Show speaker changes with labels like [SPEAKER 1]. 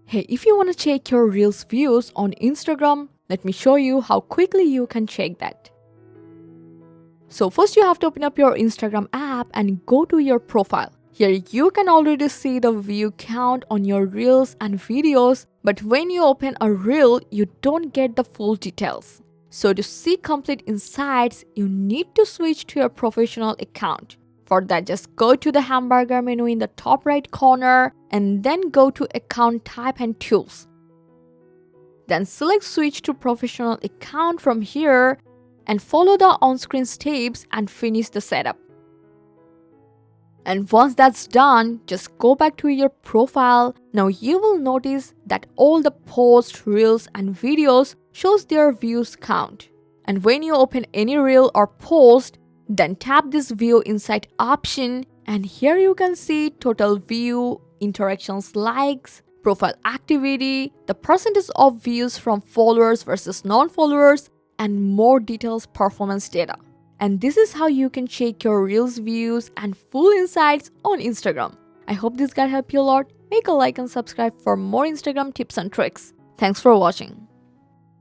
[SPEAKER 1] Hey, if you want to check your Reels views on Instagram, let me show you how quickly you can check that. So first you have to open up your Instagram app and go to your profile. Here you can already see the view count on your Reels and videos, but when you open a Reel, you don't get the full details. So to see complete insights, you need to switch to your professional account. For that, just go to the hamburger menu in the top right corner and then go to Account Type and Tools. Then select Switch to Professional Account from here and follow the on-screen steps and finish the setup. And once that's done, just go back to your profile. Now you will notice that all the posts, reels and videos shows their views count. And when you open any reel or post, then tap this view insight option and here you can see total view, interactions, likes, profile activity, the percentage of views from followers versus non-followers, and more details performance data. And this is how you can check your Reels views and full insights on Instagram. I hope this guide helped you a lot. Make a like and subscribe for more Instagram tips and tricks. Thanks for watching.